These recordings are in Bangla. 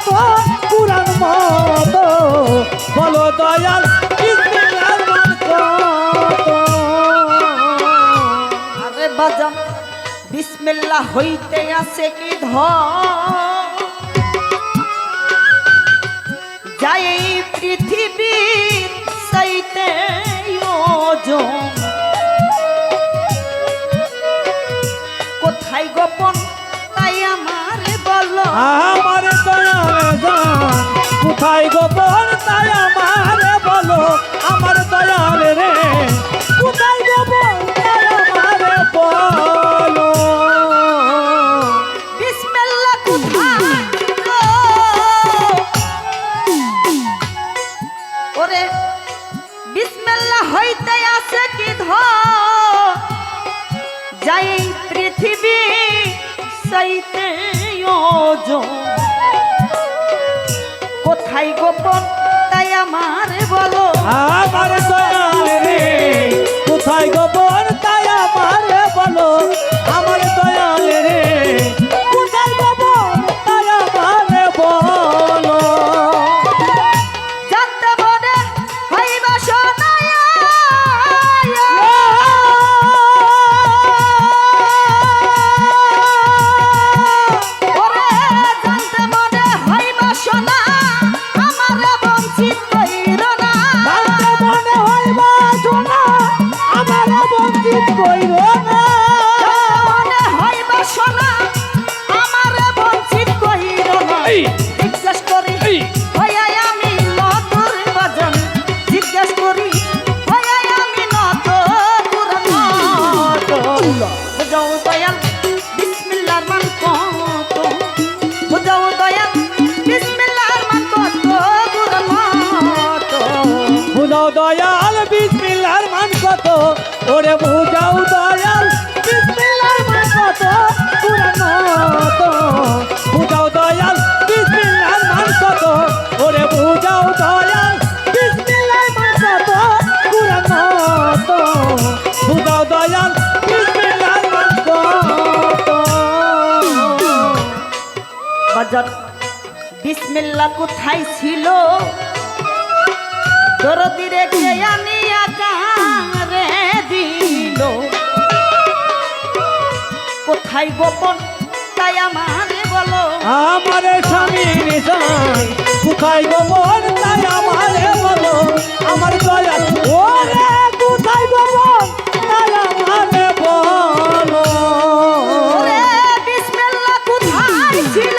কত পুরাণ মতো বলো দয়াল বিসমিল্লাহর মান কত। আরে বাজান বিসমিল্লাহ হইতে আছে কি ধর, যাই এই পৃথিবীর চাইতে ওজন, কোথায় গোপন তাই আমার বলো। আমার দয়াল জান কোথায় গোপন তাই আমারে বলো, আমার দয়াল রে কোথায় গোপন তাই আমারে বলো। বিসমিল্লাহ কোথায় গো? ওরে বিসমিল্লাহ হইতে আছে কি ধর, যাই এই পৃথিবী চাইতে ওজন, কোথায় গোপন তাই আমার বলো। আমার দয়াল রে কোথায় গোপন তাই আমারে বলো, আমার দয়াল রে কোথায় গোপন তাই আমারে বলো। জানতে মনে হইবা শোনায়া, ওরে জানতে মনে হইবা শোনা, আমারে বঞ্চিত কইর না। জানতে মনে হইবা শোনা আমারে বঞ্চিত কইরো না। মনে হইবা শোনা, আমারে বঞ্চিত কইর না। জিজ্ঞেস করি হইয়াই আমি নতুর বাজান, জিজ্ঞেস করি হইয়াই আমি নতুর নতুন। বুঝাও দয়াল বিসমিল্লাহর মান কত, বুঝাও দয়াল বিসমিল্লাহর মান কত গুর মত। বুঝাও দয়াল বিসমিল্লাহর মান কত, ওরে বুঝাও দয়াল বিসমিল্লাহর মান কত পুরাণ মতো। বুঝাও দয়াল বিসমিল্লাহর মান কত, ওরে বুঝাও দয়াল বিসমিল্লাহর মান কত পুরাণ মতো। বুঝাও দয়াল বিসমিল্লাহর মান কত। বাজার বিসমিল্লাহ কোথায় ছিল, দরদি রেখে আনি আকারে দিল, কোথায় গোপন তাই আমারে বলো। আমার স্বামী নিশাই কোথায় গোপন তাই আমারে বলো, আমার দয়াল ওরে কোথায় গোপন তাই আমারে বলো। ওরে বিসমিল্লাহ কোথায় ছিল,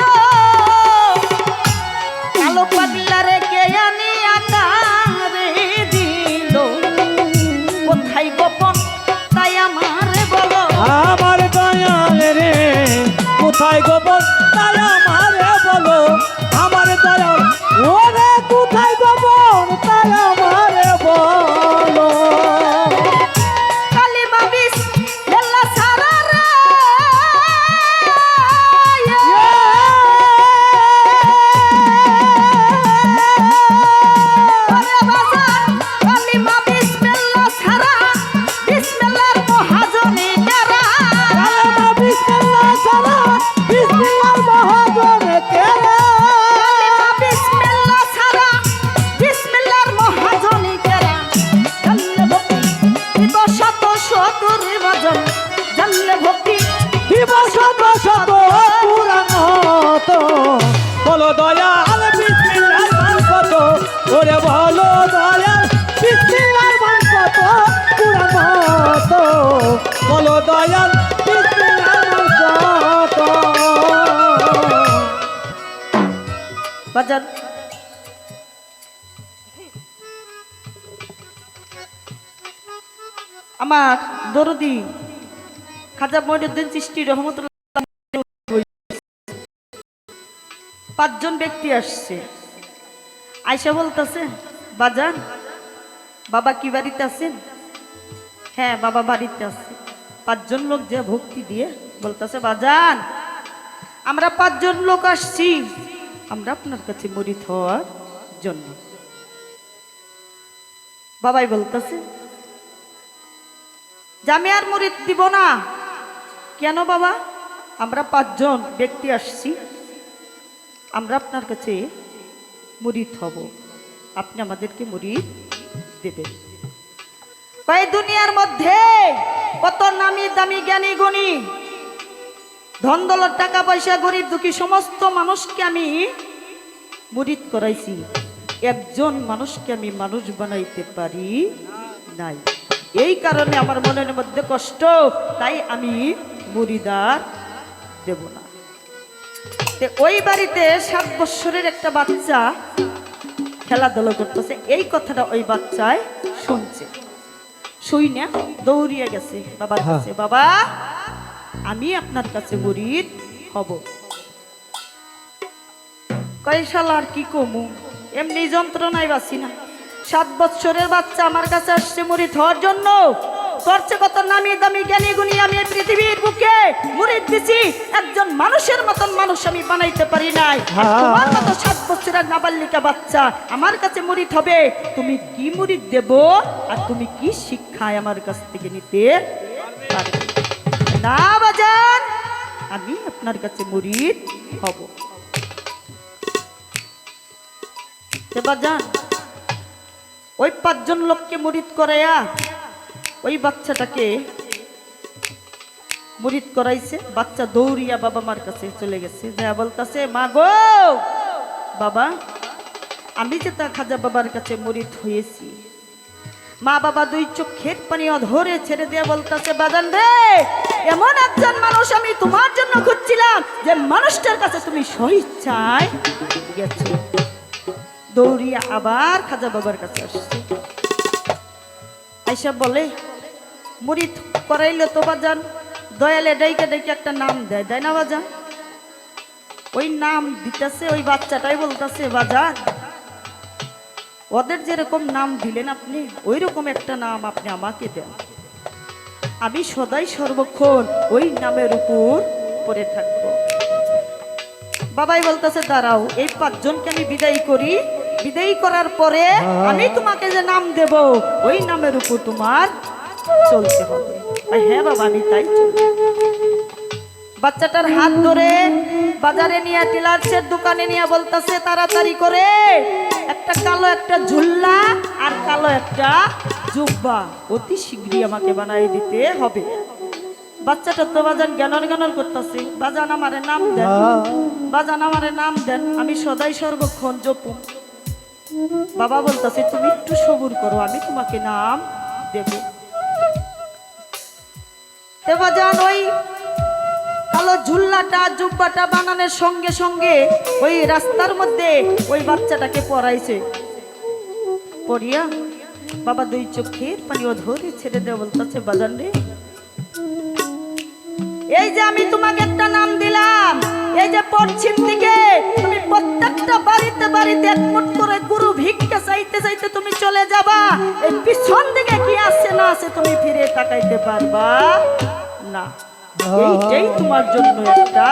কালো পাগলা রেখে আনি আকারে দিল, কোথায় গোপন তাই আমারে বলো। আমার দয়াল রে কোথায় গোপন তাই আমারে বলো, আমার দয়াল ওরে কোথায় গোপন তাই আমারে বলো। কালিমা বিসমিল্লাহ ছাড়া রে, ওরে বাজান কালিমা বিসমিল্লাহ ছাড়া, বিসমিল্লাহর মহাজনী কারা। কালেমা বিসমিল্লাহ ছাড়া বিসমিল্লাহর মহাজনে কেরা। কালিমা বিসমিল্লাহ ছাড়া, বিসমিল্লাহর মহাজনী কারা। জানলে ভক্তি দিবসত সদুর বাজন, জানলে ভক্তি দিবস শত পুরাণ হতো, বলো দয়াল বিসমিল্লাহর মান কত, ওরে বলো দয়াল বিসমিল্লাহর মান কত পুরাণ হতো, বলো দয়াল বিসমিল্লাহর মান কত। বাজান আমার দরদি খাজা মঈনুদ্দিন চিশতি রহমতুল্লাহ, 5 জন ব্যক্তি আসছে, আয়সা বলতেছে বাজান বাবা কি বাড়িতে আছেন? হ্যাঁ বাবা বাড়িতে আছে। 5 জন লোক যে ভক্তি দিয়ে বলতেছে বাজান আমরা 5 জন লোক আসছি, আমরা আপনার কাছে মুরিদ হওয়ার জন্য। বাবাই বলতেছে যে আমি আর মুরিদ দিব না। কেন বাবা? আমরা 5 জন ব্যক্তি আসছি, আমরা আপনার কাছে মুরিদ হব, আপনি আমাদেরকে মুরিদ দেবেন। এই দুনিয়ার মধ্যে কত নামি দামি জ্ঞানী গুণী ধন দৌলত টাকা পয়সা গরিব দুঃখী সমস্ত মানুষকে আমি মুরিদ করাইছি, একজন মানুষকে আমি মানুষ বানাইতে পারি নাই। এই কারণে আমার মনের মধ্যে কষ্ট, তাই আমি মুরিদার দেব না। ওই বাড়িতে 7 বছরের একটা বাচ্চা খেলাধুলা করতেছে, এই কথাটা ওই বাচ্চায় শুনছে, শুই না দৌড়িয়ে গেছে বাবার কাছে, বাবা আমি আপনার কাছে মুরিদ হব। কয় শালা আর কি কমু, এমনি যন্ত্রণায় বাঁচি না। 7 বছরের বাচ্চা আমার কাছে আসছে মুরিদ হওয়ার জন্য, করছে কত নামি দামি জ্ঞানী গুণী, আমি এই পৃথিবীর বুকে মুরিদ দিছি, একজন মানুষের মতন মানুষ আমি বানাইতে পারি নাই। তোমার মতো 7 বছরের নাবালিকা বাচ্চা আমার কাছে মুরিদ হবে, তুমি কি মুরিদ দেব আর তুমি কি শিক্ষায় আমার কাছ থেকে নিতে পারবে? না বাজান, আমি আপনার কাছে মুরিদ হব। বাজান ওই 5 জন লোককে মুরিদ করাইয়া ওই বাচ্চাটাকে মুরিদ করাইছে। বাচ্চা দৌড়িয়া বাবা মার কাছে চলে গেছে, যা বলতেছে, মা গো বাবা আমি যে তা খাজা বাবার কাছে মুরিদ হয়েছি। মা বাবা 2 চোখের পানি অধরে ছেড়ে দিয়ে বলতেছে, বাজান রে এমন একজন মানুষ আমি তোমার জন্য খুঁজছিলাম, যে মানুষটার কাছে তুমি স্বেচ্ছায় গেছো। দৌড়িয়া আবার খাজা বাবার কাছে আসছে, আইসা বলে, মুরিদ করাইলে তো বাজান দয়ালে ডাইকে ডাইকে একটা নাম দেয়, দেয় না বাজান? ওই নাম দিতেছে, ওই বাচ্চাটাই বলতেছে, বাজান ওদের যেরকম নাম দিলেন আপনি, ওই রকম একটা নাম আপনি আমাকে দেন, আমি সদাই সর্বক্ষণ ওই নামের উপর পড়ে থাকব। বাবাই বলতেছে, দাঁড়াও এই 5 জনকে আমি বিদায় করি, বিদায় করার পরে আমি তোমাকে যে নাম দেব ওই নামের উপর তোমার চলতে হবে। হ্যাঁ বাবা আমি তাই চলব। বাচ্চাটার হাত ধরে বাজারে নিয়ে টিলার্সের দোকানে নিয়ে বলতেছে, তাড়াতাড়ি করে একটা কালো একটা ঝুল্লা আর কালো একটা জুব্বা অতি শীঘ্রই আমাকে বানাই দিতে হবে। বাচ্চাটা তো বাজান জ্ঞানর জ্ঞানর করতেছে, বাজান আমারে নাম দেন, বাজান আমারে নাম দেন, আমি সদাই সর্বক্ষণ জপু। বাবা বলতেছে, তুমি একটু সবুর করো, আমি তোমাকে নাম দেব। বাজান ওই কালো ঝুল্লাটা জুব্বাটা বানানোর সঙ্গে সঙ্গে ওই রাস্তার মধ্যে ওই বাচ্চাটাকে পড়াইছে। পড়িয়া বাবা 2 চোখের পানি ধরে ছেড়ে দেওয়া বলতেছে, বাজান রে এই যে আমি তোমাকে একটা নাম দিলাম, এই যে পশ্চিম দিকে তুমি প্রত্যেকটা বাড়িতে বাড়িতে 1 মুঠ করে গুরু ভিক্ষা চাইতে চাইতে তুমি চলে যাবা, এই পিছন দিকে কি আছে না আছে তুমি ফিরে তাকাইতে পারবা না, এইটাই তোমার জন্য একটা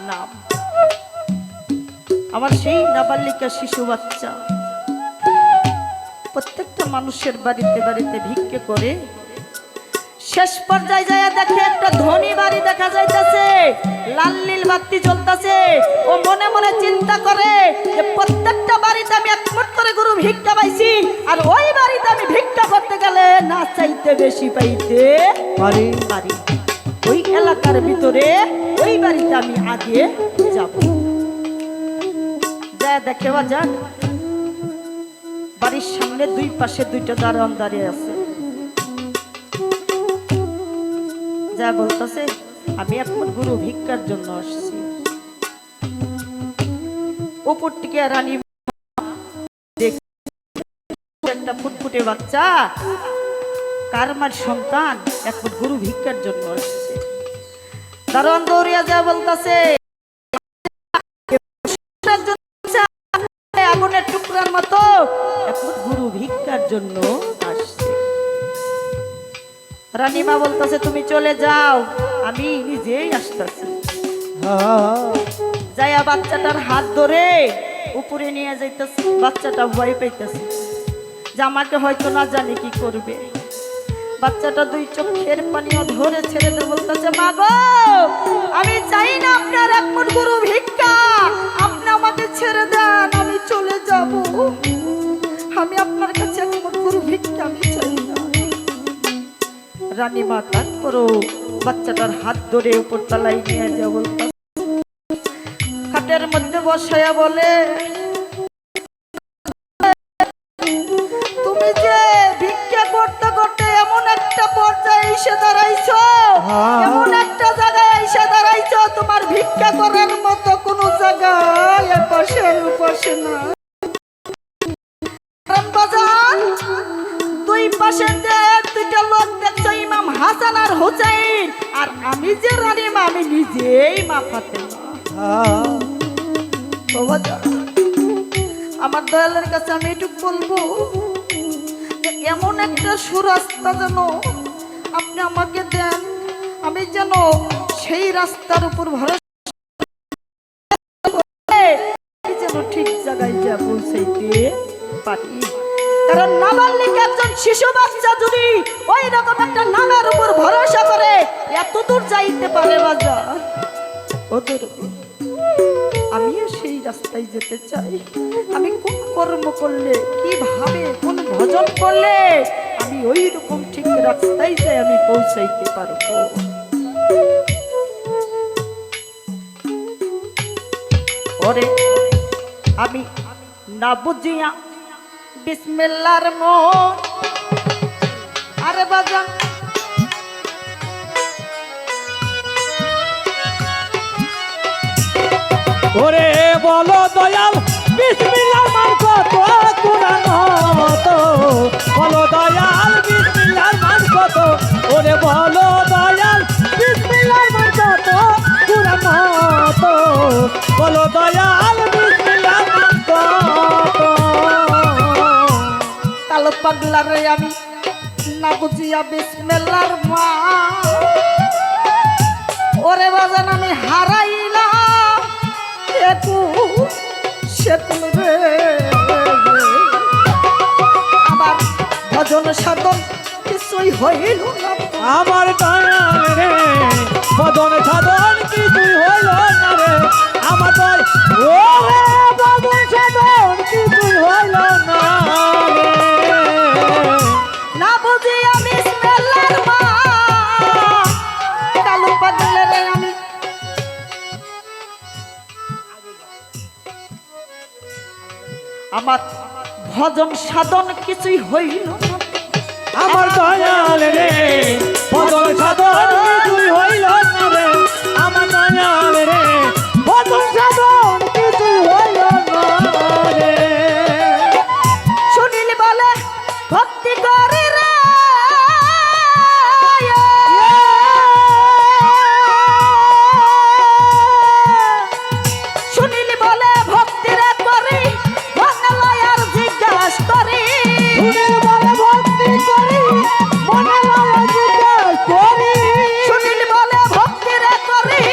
নাম। আমার সেই নাবালিকা শিশু বাচ্চা প্রত্যেকটা মানুষের বাড়িতে বাড়িতে ভিক্ষে করে, শেষ পর্যায়ে যায় দেখে একটা ধনী বাড়ি দেখা যাইতেছে, লাল নীল বাতি জ্বলতেছে। ও মনে মনে চিন্তা করে যে প্রত্যেকটা বাড়িতে আমি 1 মুঠ করে গরু ভিক্ষা পাইছি, আর ওই বাড়িতে আমি ভিক্ষা করতে গেলে না চাইতে বেশি পাইতে পারি। ওই এলাকার ভিতরে ওই বাড়িতে আমি আগে যাব। যা দেখে বাজান বাড়ির সামনে 2 পাশে 2টা দারোয়ান দাঁড়িয়ে আছে, যা বলতেছে, আমি 1 মুঠ গরু ভিক্ষার জন্য আসছি। উপর থেকে রানী একটা ফুটফুটে বাচ্চা কারমার সন্তান 1 মুঠ গরু ভিক্ষার জন্য আসছে। দারোয়ান দৌড়িয়া যা বলতেছে, আগুনের টুকরার মতো 1 মুঠ গরু ভিক্ষার জন্য আসছে। রানীমা বলতেছে, তুমি চলে যাও, আমি নিজেই আসতেছি। যাইয়া বাচ্চাটার হাত ধরে উপরে নিয়ে যাইতেছে। বাচ্চাটা ভয় পাইতেছে যে আমাকে হয়তো না জানি কি করবে। বাচ্চাটা 2 চোখের পানিও ধরে ছেড়ে দিয়ে বলতেছে, মা গো আমি চাই না আপনার 1 মুঠ গরু ভিক্ষা, আপনি রানীমা তারপরও বাচ্চাটার হাত ধরে উপর তলায় নিয়ে যা বলতে খাটের মধ্যে বসায়া বলে তুমি যে ভিক্ষা করতে করতে এমন একটা পর্যায়ে এসে দাঁড়াইছো, এমন একটা জায়গায় এসে দাঁড়াইছো তোমার ভিক্ষা করার মতো কোনো জায়গায় পাশের উপাসে না। বাজান দুই পাশে যে দুইটা লোক দেখছো, ইমাম হাসান আর হুসাইন, আর আমি যে রানীমা আমি নিজেই মা ফাতেমা। ও বাজান, আমার দয়ালের কাছে আমি এটুকু বলবো যে এমন একটা সুরাস্তা যেন আপনি আমাকে দেন, আমি যেন সেই রাস্তার উপর ভরসা যেন ঠিক জায়গায় যা পৌঁছাইতে পারি। কারণ নাবালিক একজন শিশু বাচ্চা যদি ওই রকম একটা নামের উপর ভরসা করে এত দূর যাইতে পারে বাজার, ওদের আমিও সেই রাস্তায় যেতে চাই। আমি কোন কর্ম করলে, কিভাবে, কোন ভজন করলে আমি ওই রকম ঠিক রাস্তায় যাই আমি পৌঁছাইতে পারবো। ওরে আমি না বুঝিয়া বিসমিল্লাহর মন, আরে বাজান ওরে বলো দয়াল বিসমিল্লাহর মান কত কুরআন মতো, বলো দয়াল বিসমিল্লাহর মান কত, ওরে বলো দয়াল বিসমিল্লাহর মান কত কুরআন মতো, বলো দয়াল বিসমিল্লাহর মান কত। কালো পাগলা রে আমি না বুঝিয়া বিসমিল্লাহর মান, ওরে বাজান আমি হারাইলাম রে আমার ভজন সাধন কিছুই হইল না, আমার দয়াল রে ভজন সাধন কিছুই হইল না রে, আমার দয়াল ওরে ভজন সাধন কিছুই হইল না রে। না বুঝিয়া বিসমিল্লাহর মান, কালো পাগলা রে আমি আমার ভজন সাধন কিছুই হইল না, আমার দয়াল রে ভজন সাধন কিছুই হইল না রে, আমার দয়াল রে ভজন সাধন কিছুই হইল না রে। শুনিলি বলে ভক্তি করি রে, শুনিলি বলে ভক্তি রে করি, মনে লয় আর জিজ্ঞাস করি, শুনিলি বলে ভক্তি করি, মনে লয় জিজ্ঞাস করি, শুনিলি বলে ভক্তি রে করি,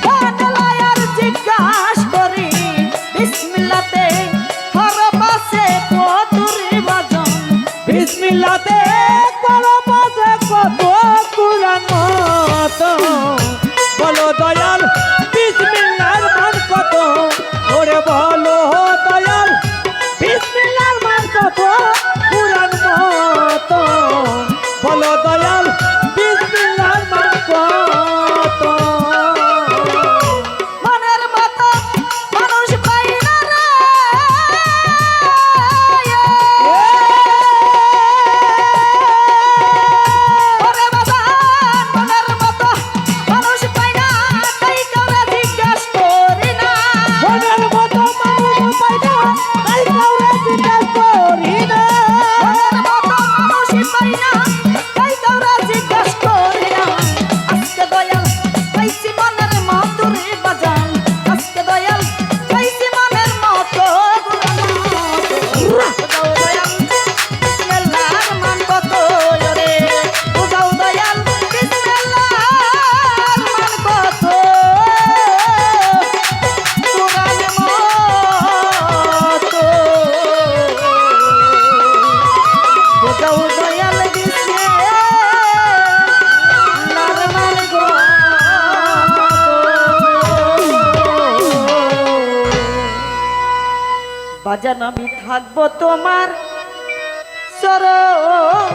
মনে লয় আর জিজ্ঞাস করি, বিসমিল্লাতে হর পাশে কতুরি বাজন, বিসমিল্লাতে করো পাশে কত কুরআন মতো, বলো দয়াল বিসমিল্লাহর মান কত, ওরে বলো দয়াল বিসমিল্লাহর মান কত কুরআন মতো, বলো দয়াল বিসমিল্লাহর মান কত। মনের মতো মানুষ পাই না রে, ওরে বাবা মনের মতো মানুষ পাই না, তাই কাউরে জিজ্ঞাস করি না, মনের মতো মানুষ পাই না, তাই কাউরে জিজ্ঞাস করি না, মনের মতো মানুষ পাই না, তাই কাউরে জিজ্ঞাস করি না। আজকে দয়াল পাইছি মনের মতো রে বাজান, আজকে দয়াল পাইছি মনের মতো বুঝাও দয়াল বিসমিল্লাহর মান কত, রে বুঝাও দয়াল বিসমিল্লাহর মান কত, কুরআন মতো বুঝাও দয়াল বিসমিল্লাহর মান কত। বাজান আমি থাকবো তোমার চরণ